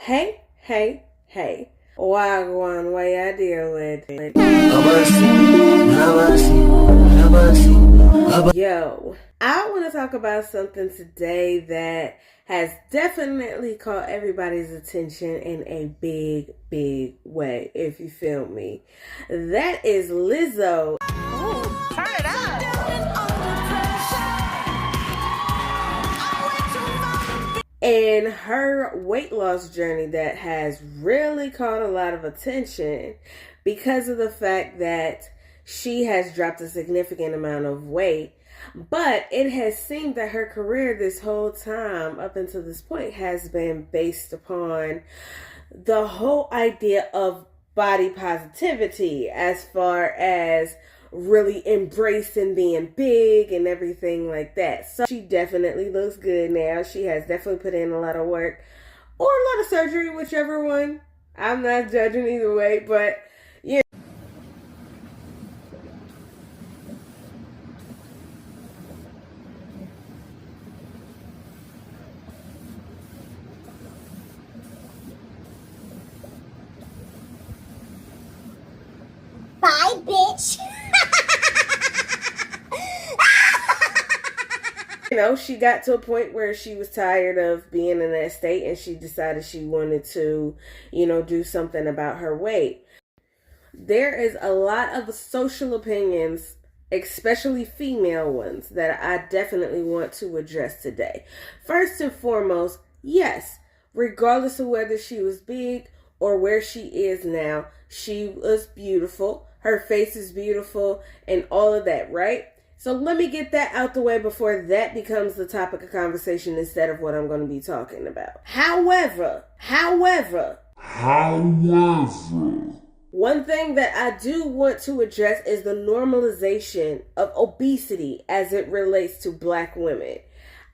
Hey, hey, hey. Wagwan, what ya deal with? Yo, I want to talk about something today that has definitely caught everybody's attention in a big, big way, if you feel me. That is Lizzo. Ooh, turn it up. And her weight loss journey that has really caught a lot of attention because of the fact that she has dropped a significant amount of weight. But it has seemed that her career this whole time up until this point has been based upon the whole idea of body positivity, as far as really embracing being big and everything like that. So she definitely looks good now. She has definitely put in a lot of work or a lot of surgery, whichever one. I'm not judging either way, but yeah. Bye, bitch. She got to a point where she was tired of being in that state and she decided she wanted to, do something about her weight. There is a lot of social opinions, especially female ones, that I definitely want to address today. First and foremost, yes, regardless of whether she was big or where she is now, she was beautiful. Her face is beautiful and all of that, right? So let me get that out the way before that becomes the topic of conversation instead of what I'm going to be talking about. However, one thing that I do want to address is the normalization of obesity as it relates to Black women.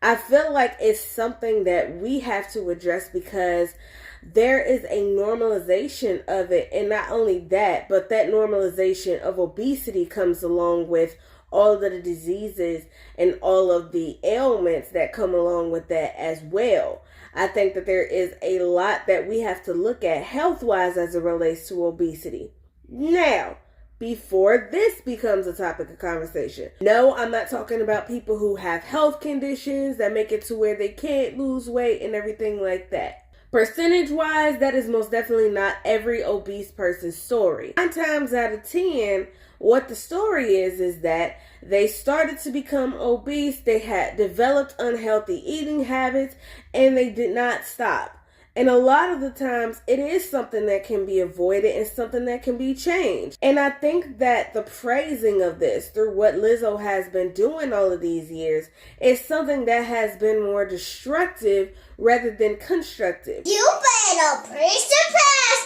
I feel like it's something that we have to address because there is a normalization of it. And not only that, but that normalization of obesity comes along with all of the diseases and all of the ailments that come along with that as well. I think that there is a lot that we have to look at health-wise as it relates to obesity. Now, before this becomes a topic of conversation, no, I'm not talking about people who have health conditions that make it to where they can't lose weight and everything like that. Percentage-wise, that is most definitely not every obese person's story. 9 times out of 10, what the story is that they started to become obese, they had developed unhealthy eating habits, and they did not stop. And a lot of the times, it is something that can be avoided and something that can be changed. And I think that the praising of this through what Lizzo has been doing all of these years is something that has been more destructive rather than constructive. You better preach the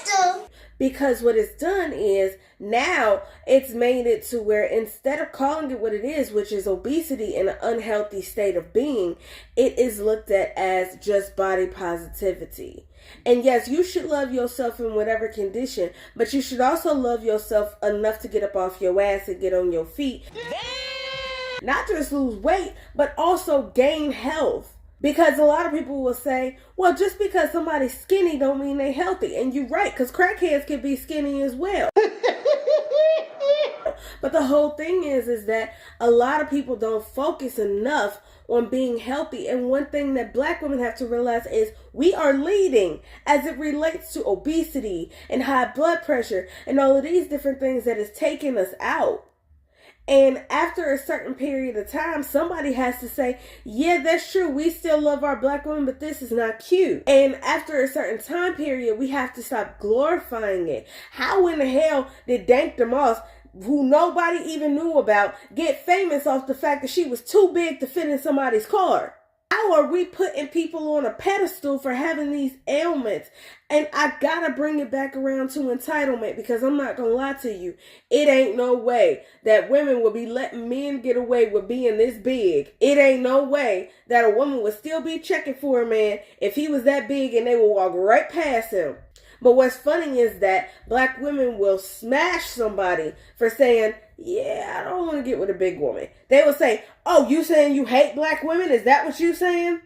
pastor. Because what it's done is now it's made it to where instead of calling it what it is, which is obesity in an unhealthy state of being, it is looked at as just body positivity. And yes, you should love yourself in whatever condition, but you should also love yourself enough to get up off your ass and get on your feet. Not just lose weight, but also gain health. Because a lot of people will say, well, just because somebody's skinny don't mean they're healthy. And you're right, because crackheads can be skinny as well. But the whole thing is that a lot of people don't focus enough on being healthy. And one thing that Black women have to realize is we are leading as it relates to obesity and high blood pressure and all of these different things that is taking us out. And after a certain period of time, somebody has to say, yeah, that's true. We still love our Black women, but this is not cute. And after a certain time period, we have to stop glorifying it. How in the hell did Dank DeMoss, who nobody even knew about, get famous off the fact that she was too big to fit in somebody's car? How are we putting people on a pedestal for having these ailments? And I gotta bring it back around to entitlement, because I'm not gonna lie to you. It ain't no way that women will be letting men get away with being this big. It ain't no way that a woman would still be checking for a man if he was that big and they will walk right past him. But what's funny is that Black women will smash somebody for saying, yeah, I don't want to get with a big woman. They will say, oh, you saying you hate Black women? Is that what you saying?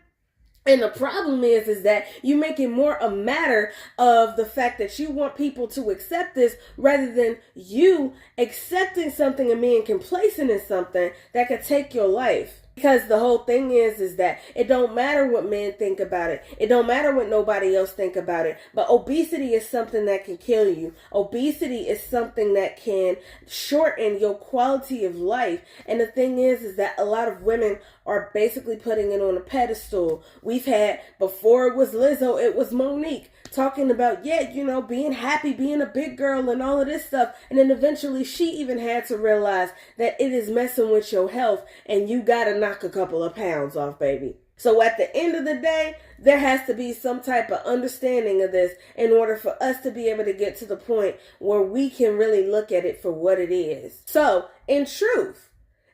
And the problem is that you make it more a matter of the fact that you want people to accept this rather than you accepting something and being complacent in something that could take your life. Because the whole thing is that it don't matter what men think about it. It don't matter what nobody else think about it. But obesity is something that can kill you. Obesity is something that can shorten your quality of life. And the thing is that a lot of women are basically putting it on a pedestal. We've had, before it was Lizzo, it was Monique talking about, being happy, being a big girl and all of this stuff. And then eventually she even had to realize that it is messing with your health and you got to knock a couple of pounds off, baby. So at the end of the day, there has to be some type of understanding of this in order for us to be able to get to the point where we can really look at it for what it is. So, in truth,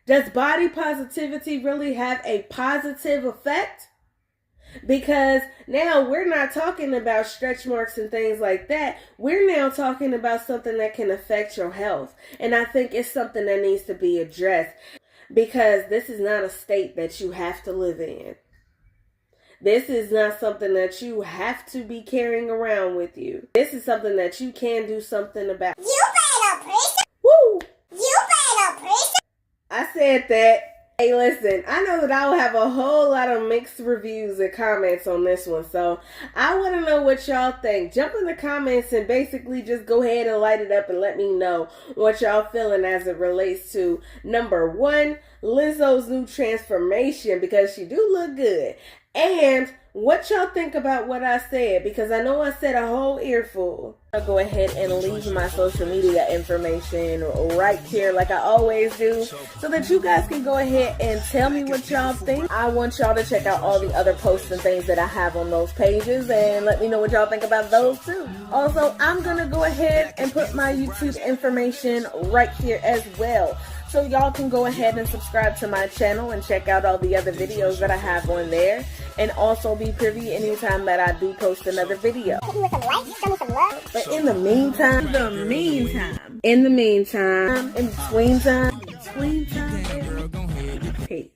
does body positivity really have a positive effect? Because now we're not talking about stretch marks and things like that. We're now talking about something that can affect your health. And I think it's something that needs to be addressed, because this is not a state that you have to live in. This is not something that you have to be carrying around with you. This is something that you can do something about. You better preach. Woo! You better preach. I said that. Hey, listen, I know that I'll have a whole lot of mixed reviews and comments on this one, so I want to know what y'all think. Jump in the comments and basically just go ahead and light it up and let me know what y'all feeling as it relates to, number one, Lizzo's new transformation, because she do look good, and what y'all think about what I said, because I know I said a whole earful. I'll go ahead and leave my social media information right here like I always do, so that you guys can go ahead and tell me what y'all think. I want y'all to check out all the other posts and things that I have on those pages and let me know what y'all think about those too. Also, I'm going to go ahead and put my YouTube information right here as well, so y'all can go ahead and subscribe to my channel and check out all the other videos that I have on there, and also be privy anytime that I do post another video. Hit me with some likes, show me some love. But in the meantime, in between time, peace.